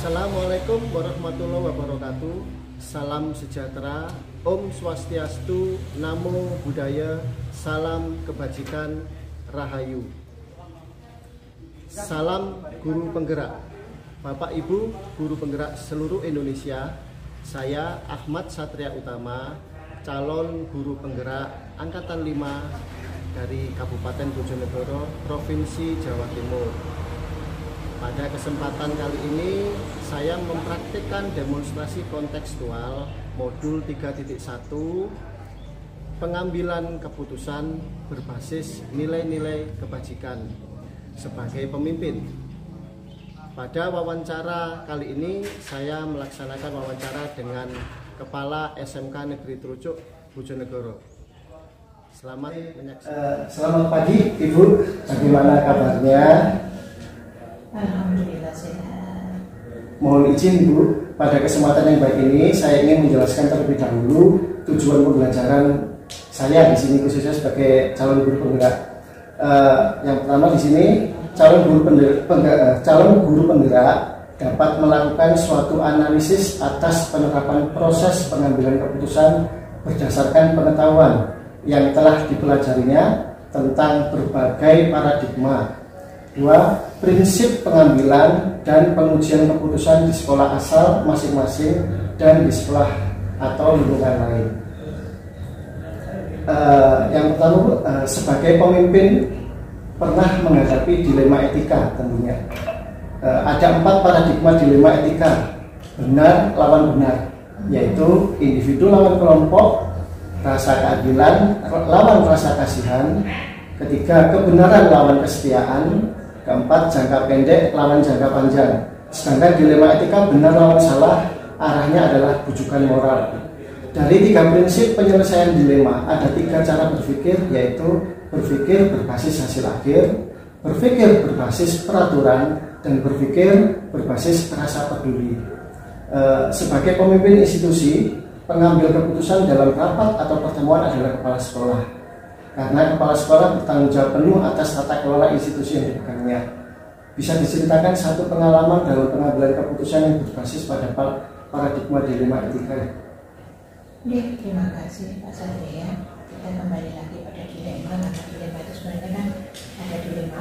Assalamualaikum warahmatullahi wabarakatuh. Salam sejahtera, Om Swastiastu, Namo Buddhaya, salam kebajikan, Rahayu. Salam guru penggerak, Bapak Ibu guru penggerak seluruh Indonesia. Saya Ahmad Satria Utama, calon guru penggerak Angkatan 5 dari Kabupaten Bojonegoro, Provinsi Jawa Timur. Pada kesempatan kali ini saya mempraktikkan demonstrasi kontekstual modul 3.1 pengambilan keputusan berbasis nilai-nilai kebajikan sebagai pemimpin. Pada wawancara kali ini saya melaksanakan wawancara dengan Kepala SMK Negeri Trucuk, Bojonegoro. Selamat menyaksikan. Selamat pagi Ibu, bagaimana kabarnya? Alhamdulillah sehat. Mohon izin Bu, pada kesempatan yang baik ini saya ingin menjelaskan terlebih dahulu tujuan pembelajaran saya di sini khususnya sebagai calon guru penggerak. Yang pertama di sini calon guru penggerak dapat melakukan suatu analisis atas penerapan proses pengambilan keputusan berdasarkan pengetahuan yang telah dipelajarinya tentang berbagai paradigma. 2. Prinsip pengambilan dan pengujian keputusan di sekolah asal masing-masing dan di sekolah atau lingkungan lain. Yang pertama, sebagai pemimpin pernah menghadapi dilema etika tentunya. Ada 4 paradigma dilema etika, benar lawan benar, yaitu individu lawan kelompok, rasa keadilan lawan rasa kasihan, ketiga kebenaran lawan kesetiaan, keempat jangka pendek lawan jangka panjang. Sedangkan dilema etika benar lawan salah arahnya adalah bujukan moral. Dari 3 prinsip penyelesaian dilema ada 3 cara berpikir, yaitu berpikir berbasis hasil akhir, berpikir berbasis peraturan, dan berpikir berbasis rasa peduli. Sebagai pemimpin institusi, pengambil keputusan dalam rapat atau pertemuan adalah kepala sekolah. Karena kepala sekolah bertanggung jawab penuh atas tata kelola institusi yang dipegangnya. Bisa diceritakan satu pengalaman dalam pengambilan keputusan yang berbasis pada paradigma dilema etika? Terima kasih Pak Satria. Kita kembali lagi pada dilema. Karena dilema itu sebenarnya kan ada dilema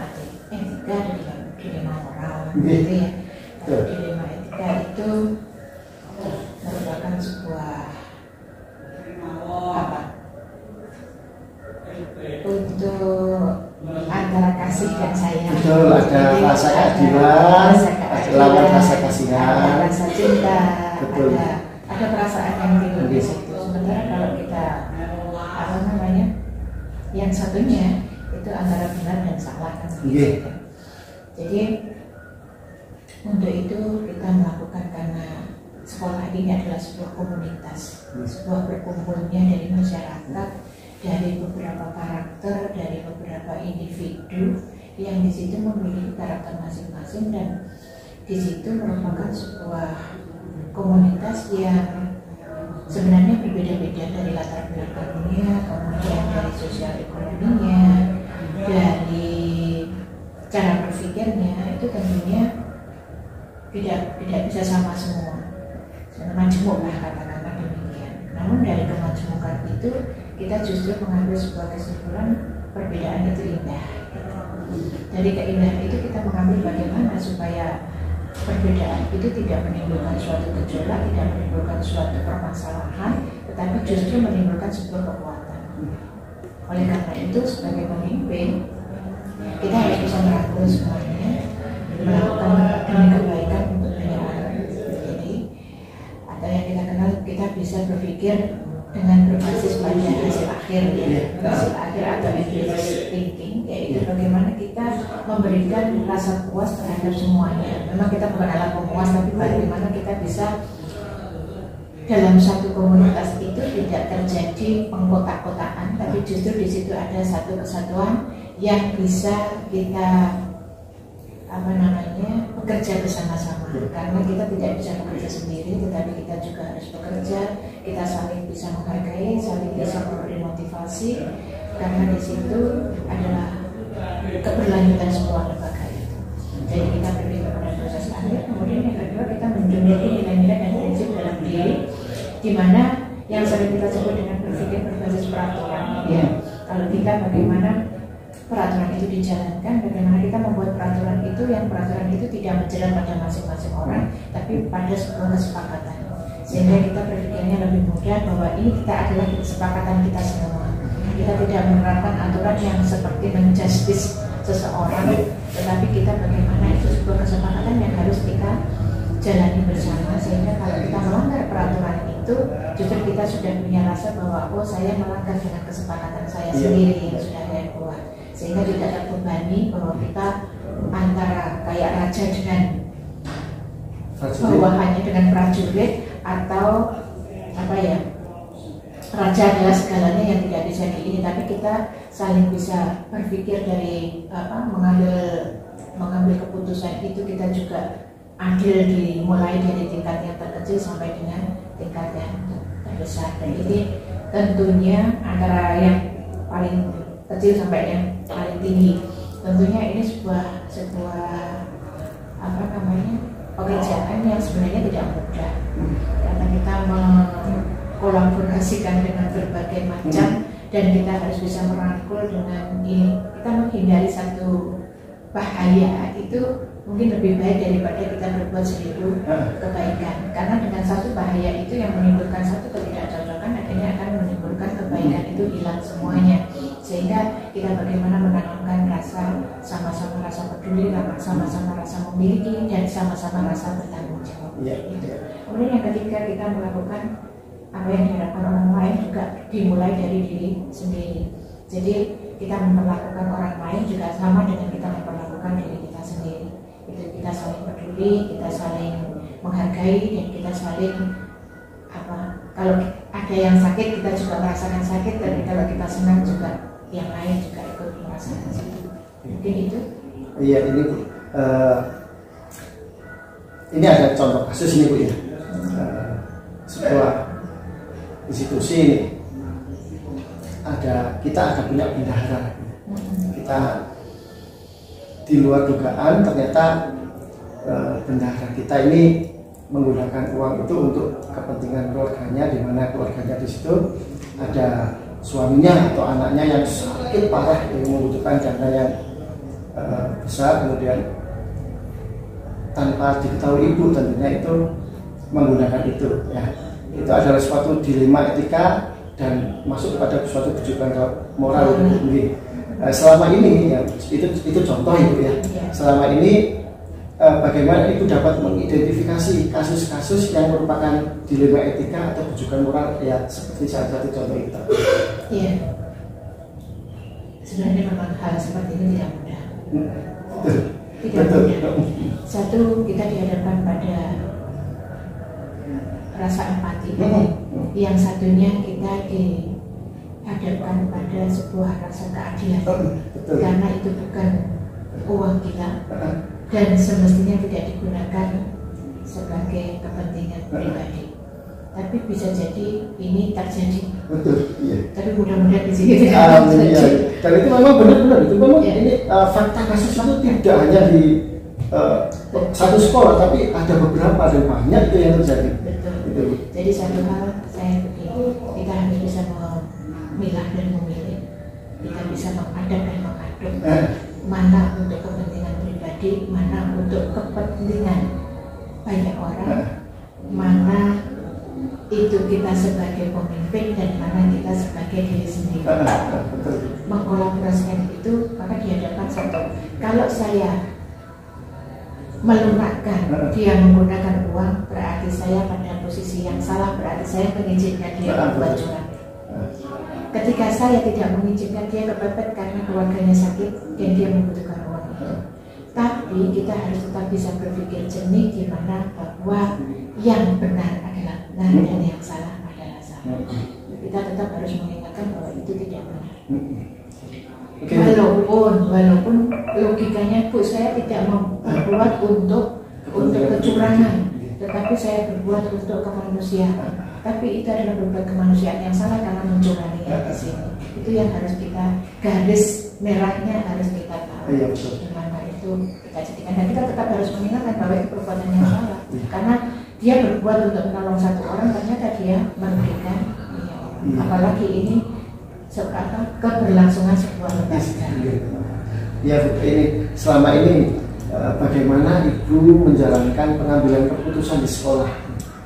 etika, ada dilema moral, gitu ya. Kalau dilema etika itu merupakan sebuah untuk antara kasih dan sayang. Betul, ada rasa keadilan, lawan rasa kasihan, ada rasa cinta, betul. ada perasaan yang timbul di situ. Sementara kalau kita yang satunya itu antara benar dan salah kan. Jadi untuk itu kita melakukan, karena sekolah ini adalah sebuah komunitas, sebuah berkumpulnya dari masyarakat, dari beberapa karakter, dari beberapa individu yang di situ memiliki karakter masing-masing, dan di situ merupakan sebuah komunitas yang sebenarnya berbeda-beda dari latar belakangnya, kemudian dari sosial ekonominya, dari cara berpikirnya, itu tentunya tidak bisa sama semua, majemuk lah kata-kata demikian. Namun dari kemajemukan itu kita justru mengambil sebuah kesimpulan perbedaan itu indah. Dari keindahan itu kita mengambil bagaimana supaya perbedaan itu tidak menimbulkan suatu gejolak, tidak menimbulkan suatu permasalahan, tetapi justru menimbulkan sebuah kekuatan. Oleh karena itu sebagai pemimpin kita harus bisa merangkul semuanya, melakukan demi kebaikan untuk banyak orang. Jadi atau yang kita kenal, kita bisa berpikir dengan berbasis pada hasil akhir, hasil akhir atau empirical thinking, yaitu bagaimana kita memberikan rasa puas terhadap semuanya. Memang kita bukan alat pemuas, tapi bagaimana kita bisa dalam satu komunitas itu tidak terjadi pengkotak-kotakan, tapi justru di situ ada satu kesatuan yang bisa kita bekerja bersama-sama. Karena kita tidak bisa bekerja sendiri, tetapi kita juga harus bekerja. Kita saling bisa menghargai, saling bisa memberi motivasi, karena di situ adalah keberlanjutan sebuah lembaga itu. Jadi kita berpikir pada proses akhir. Kemudian yang kedua, kita menjunjung nilai-nilai dan prinsip dalam diri, di mana yang sering kita sebut dengan berpikir berbasis peraturan. Ya, kalau kita bagaimana peraturan itu dijalankan, bagaimana kita membuat peraturan itu, yang peraturan itu tidak menjerat pada masing-masing orang, tapi pada sebuah kesepakatan, sehingga kita berpikirnya lebih mudah bahwa ini kita adalah kesepakatan kita semua. Kita tidak menerapkan aturan yang seperti menjustice seseorang, tetapi kita bagaimana itu sebuah kesepakatan yang harus kita jalani bersama, sehingga kalau kita melanggar peraturan itu, justru kita sudah punya rasa bahwa saya melanggar dengan kesepakatan saya sendiri yang sudah saya buat, sehingga tidak terbebani bahwa kita antara kayak raja dengan bawahannya, dengan prajurit, atau raja adalah segalanya yang tidak bisa ini, tapi kita saling bisa berpikir dari mengambil keputusan itu, kita juga adil dimulai dari tingkat yang terkecil sampai dengan tingkat yang terbesar. Dan ini tentunya antara yang paling kecil sampai yang paling tinggi. Tentunya ini sebuah pekerjaan yang sebenarnya tidak mudah, karena kita mengkolaborasikan dengan berbagai macam, dan kita harus bisa merangkul dengan ini. Kita menghindari satu bahaya itu mungkin lebih baik daripada kita berbuat 1000 kebaikan, karena dengan satu bahaya itu yang menimbulkan satu ketidakcocokan, akhirnya akan menimbulkan kebaikan itu hilang semuanya. Sehingga kita bagaimana menanamkan rasa sama-sama rasa peduli, sama-sama rasa memiliki, dan sama-sama rasa bertanggung jawab. Kemudian yang ketiga, kita melakukan apa yang diharapkan orang lain juga dimulai dari diri sendiri. Jadi kita memperlakukan orang lain juga sama dengan kita memperlakukan diri kita sendiri. Itu kita saling peduli, kita saling menghargai, dan kita saling kalau ada yang sakit kita juga merasakan sakit, dan kalau kita senang juga yang lain juga ikut merasakan sakit. Mungkin itu. Iya, ini ada contoh kasus ini Bu ya. Sebuah institusi ini kita ada punya bendahara. Kita di luar dugaan ternyata bendahara kita ini menggunakan uang itu untuk kepentingan keluarganya, di mana keluarganya di situ ada suaminya atau anaknya yang sakit parah yang membutuhkan dana yang besar, kemudian tanpa diketahui ibu tentunya itu menggunakan itu ya. Itu adalah suatu dilema etika dan masuk pada suatu kejutan moral. Selama ini ya, itu contoh ibu ya. Selama ini bagaimana ibu dapat mengidentifikasi kasus-kasus yang merupakan dilema etika atau kejutan moral ya, seperti salah satu contoh itu. Iya. Sebenarnya memang hal seperti ini tidak mudah. Tidak mudah. Satu, kita dihadapkan pada rasa empati. Yang satunya kita dihadapkan pada sebuah rasa keadilan. Karena itu bukan uang kita, dan semestinya tidak digunakan sebagai kepentingan pribadi. Tapi bisa jadi ini terjadi. Betul. Iya. Tapi mudah-mudahan di sini tidak terjadi. Dan itu memang benar-benar itu memang ini fakta kasus itu tidak hanya di satu sekolah, tapi ada beberapa dan banyak itu yang terjadi. Betul. Gitu. Jadi satu hal saya begini, kita harus bisa memilah dan memilih. Kita bisa mengadap dan mengaduk. Mana untuk kepentingan pribadi, mana untuk kepentingan banyak orang, mana itu kita sebagai pemimpin, dan mana kita sebagai diri sendiri. Mengkolaborasikan itu, maka dihadapkan satu. Kalau saya melunakkan dia menggunakan uang, berarti saya pada posisi yang salah, berarti saya mengizinkan dia berbuat curang. Ketika saya tidak mengizinkan dia kepepet karena keluarganya sakit dan dia membutuhkan uang itu, tapi kita harus tetap bisa berpikir jernih di mana bahwa yang benar adalah benar benar dan yang salah adalah salah. Kita tetap harus mengingatkan bahwa itu tidak benar. Okay. Walaupun logikanya Bu, saya tidak mau berbuat untuk kecurangan, tetapi saya berbuat untuk kemanusiaan. Tapi itu adalah berbuat kemanusiaan yang salah karena mencurangi di sini. Itu yang harus kita, garis merahnya harus kita tahu. Di mana itu kita jadikan, dan kita tetap harus mengingatkan bahwa itu perbuatan yang salah. Karena dia berbuat untuk menolong satu orang, ternyata dia merugikan banyak orang. Apalagi ini keberlangsungan sebuah lembaga. Ya Bu, ini selama ini bagaimana Ibu menjalankan pengambilan keputusan di sekolah,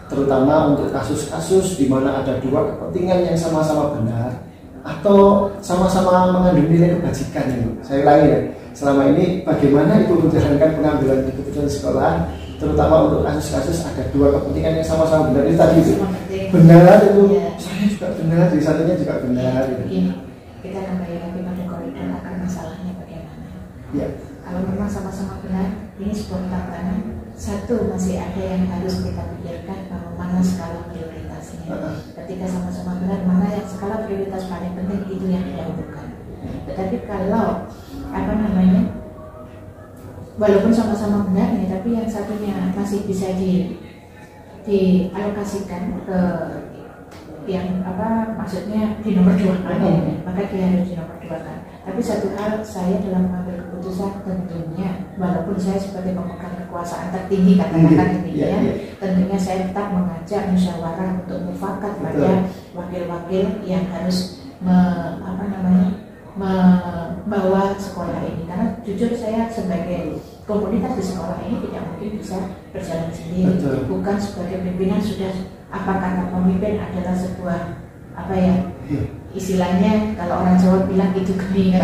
terutama untuk kasus-kasus di mana ada dua kepentingan yang sama-sama benar atau sama-sama mengandung nilai kebajikan ya Bu. Saya ulangi ya, selama ini bagaimana Ibu menjalankan pengambilan keputusan di sekolah, terutama untuk kasus-kasus ada dua kepentingan yang sama-sama benar. Itu tadi itu benar itu ya. Saya juga benar, di satunya juga benar. Begini, kita kembali lagi pada koridor akar masalahnya bagaimana. Ya. Kalau memang sama-sama benar, ini sebuah tantangan. Satu, masih ada yang harus kita pikirkan bahwa mana skala prioritasnya. Ketika sama-sama benar, mana yang skala prioritas paling penting, itu yang didahulukan. Tetapi kalau walaupun sama-sama benar nih, tapi yang satunya masih bisa dialokasikan ke yang maksudnya di nomor 2 maka dia harus di nomor 2 kan. Tapi satu hal, saya dalam mengambil keputusan tentunya, walaupun saya sebagai pemegang kekuasaan tertinggi katakan demikian, tentunya saya tetap mengajak musyawarah untuk mufakat pada wakil-wakil yang harus membawa sekolah ini. Karena jujur saya sebagai komunitas di sekolah ini tidak mungkin bisa berjalan sendiri. Bukan sebagai pimpinan sudah apa kata pemimpin adalah sebuah istilahnya kalau orang Jawa bilang itu geni kan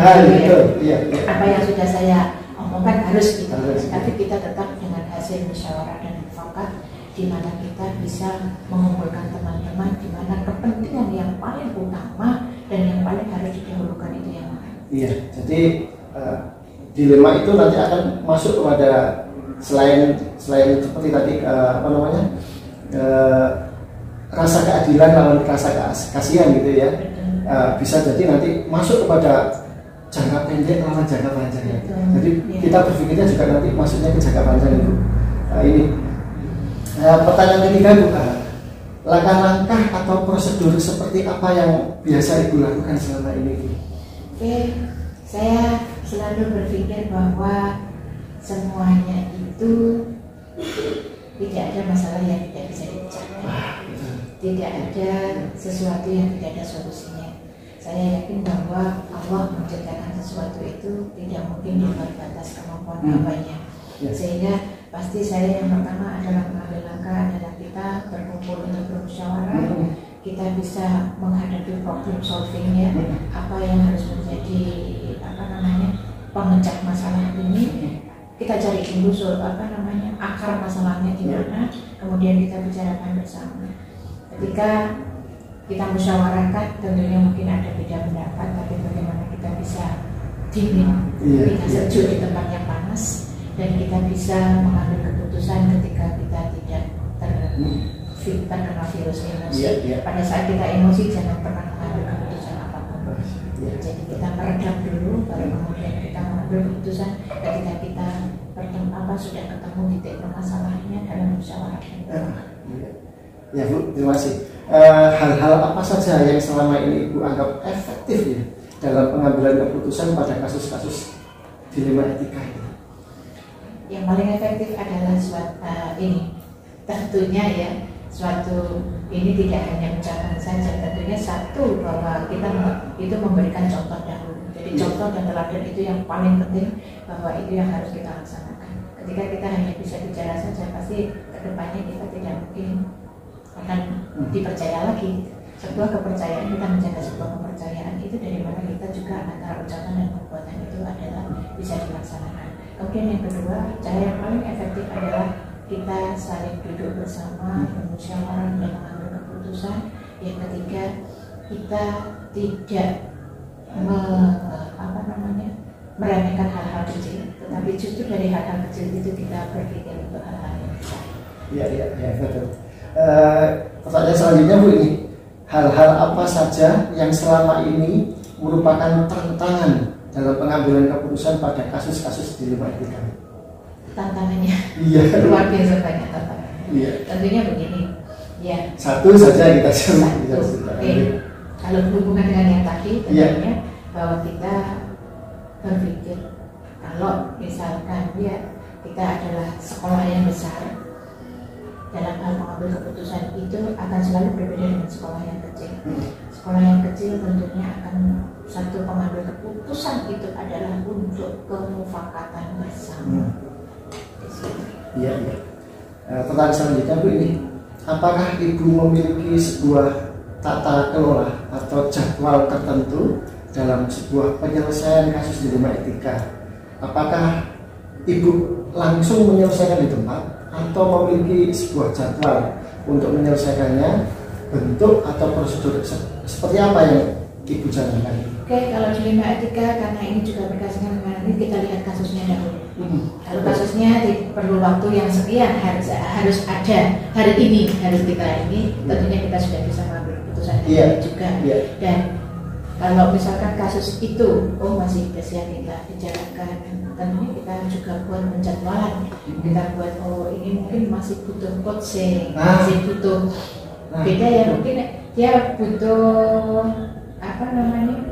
apa yang sudah saya omongkan harus gitu. Tapi kita tetap dengan hasil musyawarah dan mufakat di mana kita bisa mengumpulkan teman-teman di mana kepentingan yang paling utama dan yang paling harus didahulukan itu yang mana. Iya, jadi dilema itu nanti akan masuk kepada selain seperti tadi rasa keadilan lawan rasa kasihan gitu ya. Bisa jadi nanti masuk kepada jangka pendek lawan jangka panjang ya. Jadi kita berpikirnya juga nanti masuknya ke jangka panjang itu. Ini pertanyaan ketiga Bu, langkah-langkah atau prosedur seperti apa yang biasa Ibu lakukan selama ini? Oke, saya selalu berpikir bahwa semuanya itu tidak ada masalah yang tidak bisa dibicarakan. Tidak ada sesuatu yang tidak ada solusinya. Saya yakin bahwa Allah menciptakan sesuatu itu tidak mungkin di luar batas kemampuan hambanya. Sehingga pasti saya yang pertama adalah mengambil langkah adalah kita berkumpul untuk bermusyawarah. Kita bisa menghadapi problem solvingnya, apa yang harus menjadi pemecah masalah ini. Kita cari dulu akar masalahnya di mana, kemudian kita bicarakan bersama. Ketika kita musyawarahkan, tentunya mungkin ada beda pendapat, tapi bagaimana kita bisa dingin, kita sejuk di tempat yang panas, dan kita bisa mengambil keputusan ketika kita tidak terkena virus emosi. Pada saat kita emosi, jangan pernah mengambil keputusan apapun. Jadi kita meredam dulu, baru kemudian kita mengambil keputusan ketika kita sudah ketemu titik permasalahannya dalam musyawarah. Ya Bu, terima kasih. Hal-hal apa saja yang selama ini Ibu anggap efektif ya dalam pengambilan keputusan pada kasus-kasus dilema etika ini? Yang paling efektif adalah tentunya ya, suatu ini tidak hanya ucapan saja. Tentunya satu, bahwa kita itu memberikan contoh dahulu. Jadi contoh dan teladan itu yang paling penting, bahwa itu yang harus kita laksanakan. Ketika kita hanya bisa bicara saja, pasti kedepannya kita tidak mungkin akan dipercaya lagi. Sebuah kepercayaan, kita menjaga sebuah kepercayaan itu dari mana kita juga antara ucapan dan perbuatan itu adalah bisa dilaksanakan. Kemudian yang kedua, cara yang paling efektif adalah kita saling duduk bersama, bermusyawarah dan mengambil keputusan. Yang ketiga, kita tidak meremehkan hal-hal kecil, tetapi justru dari hal-hal kecil itu kita berpikir untuk hal-hal yang besar. Iya betul. Pertanyaan selanjutnya Bu, ini hal-hal apa saja yang selama ini merupakan tantangan dalam pengambilan keputusan pada kasus-kasus dilema etika? Tantangannya Iya. luar biasa banyak tantangannya. Iya. Tentunya begini, ya. Satu saja kita Satu. ceritakan. Oke. Kalau berhubungan dengan yang tadi, tentunya bahwa kita berpikir kalau misalkan kita adalah sekolah yang besar, dalam hal mengambil keputusan itu akan selalu berbeda dengan sekolah yang kecil. Sekolah yang kecil tentunya akan satu pengambil keputusan itu adalah untuk kemufakatan bersama. Iya. Pertanyaan selanjutnya Bu, ini apakah Ibu memiliki sebuah tata kelola atau jadwal tertentu dalam sebuah penyelesaian kasus dilema etika? Apakah Ibu langsung menyelesaikan di tempat atau memiliki sebuah jadwal untuk menyelesaikannya, bentuk atau prosedur seperti apa yang Ibu jalankan? Oke, kalau dilema etika karena ini juga berkaitan dengan ini, kita lihat kasusnya dahulu. Kalau kasusnya perlu waktu yang sekian, harus ada hari ini, harus dikira ini, tentunya kita sudah bisa mengambil keputusan juga. Dan kalau misalkan kasus itu masih bisa kita bicarakan, tentunya kita juga buat penjadwalan. Kita buat ini mungkin masih butuh coaching, masih butuh beda ya, mungkin dia butuh apa namanya.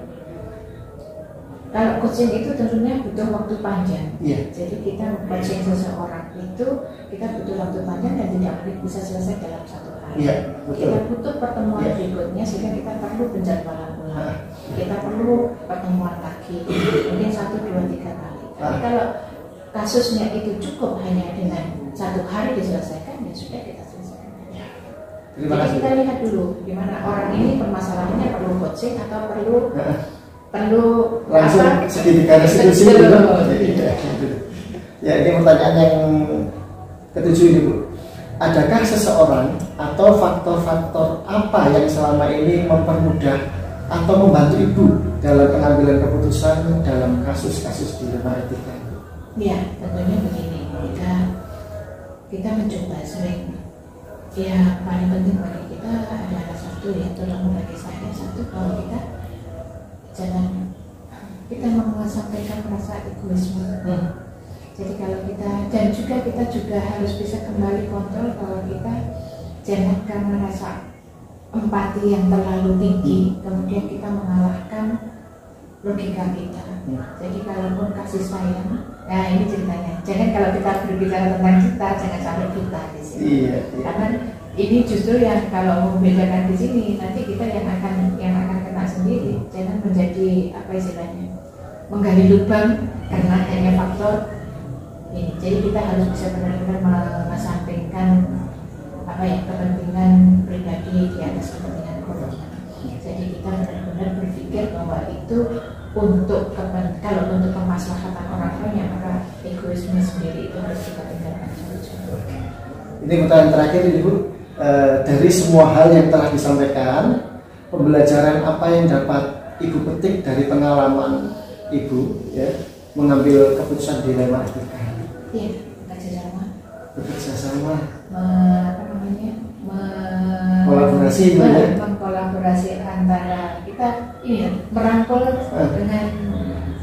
Kalau coaching itu tentunya butuh waktu panjang. Jadi kita coaching seseorang itu kita butuh waktu panjang dan tidak mungkin bisa selesai dalam satu hari. Kita butuh pertemuan berikutnya sehingga kita perlu penjadwalan ulang. Kita perlu pertemuan lagi, mungkin 1, 2, 3 kali. Tapi kalau kasusnya itu cukup hanya dengan 1 hari diselesaikan, ya sudah kita selesaikan. Jadi kita lihat dulu gimana orang ini permasalahannya perlu coaching atau perlu langsung segitiga restitusi dulu. Ya, ini pertanyaan yang ketujuh ini Bu. Adakah seseorang atau faktor-faktor apa yang selama ini mempermudah atau membantu Ibu dalam pengambilan keputusan dalam kasus-kasus dilema etika? Ya, tentunya begini. Kita mencoba sering. Ya, paling penting bagi kita adalah satu, ya, terutama bagi saya satu, kalau jangan kita mengesampingkan rasa egoisme. Jadi kalau dan juga kita juga harus bisa kembali kontrol bahwa kita jangan karena rasa empati yang terlalu tinggi kemudian kita mengalahkan logika kita. Jadi kalaupun kasih sayang, nah ini ceritanya. Jangan kalau kita berbicara tentang kita, jangan sampai kita di sini. Karena ini justru yang kalau membedakan di sini nanti kita yang akan kena sendiri. Jangan menjadi apa istilahnya menggali lubang karena hanya faktor ini. Jadi kita harus bisa benar-benar mengesampingkan kepentingan pribadi di atas kepentingan kelompok. Jadi kita benar-benar berpikir bahwa itu untuk kalau untuk kemaslahatan orang lain, maka egoisme sendiri itu harus kita tinggalkan. Ini pertanyaan terakhir ini Bu. Dari semua hal yang telah disampaikan, pembelajaran apa yang dapat Ibu petik dari pengalaman Ibu mengambil keputusan dilema etika? Iya, bekerja sama. Mengkolaborasi antara kita merangkul dengan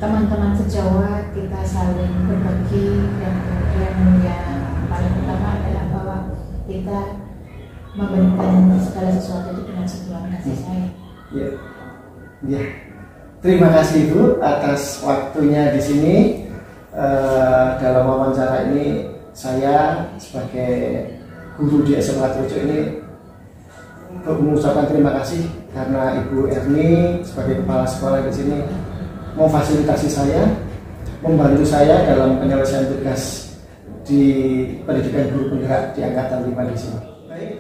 teman-teman sejawat, kita saling berbagi, dan kemudian yang paling utama adalah bahwa kita memberikan segala sesuatu itu dengan sebuah kasih sayang. Ya. Terima kasih Ibu atas waktunya di sini. Dalam wawancara ini saya sebagai guru di SMA Trojo ini mengucapkan terima kasih karena Ibu Erni sebagai kepala sekolah di sini memfasilitasi saya, membantu saya dalam penyelesaian tugas di pendidikan guru penggerak di angkatan 5 di sini. Baik,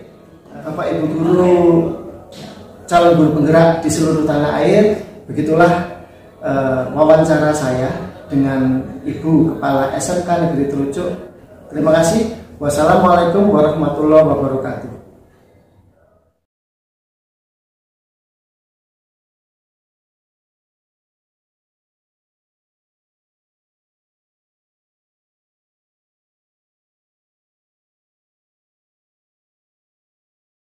Bapak Ibu guru calon guru penggerak di seluruh tanah air, begitulah wawancara saya dengan Ibu Kepala SMK Negeri Trojo. Terima kasih. Wassalamualaikum warahmatullahi wabarakatuh.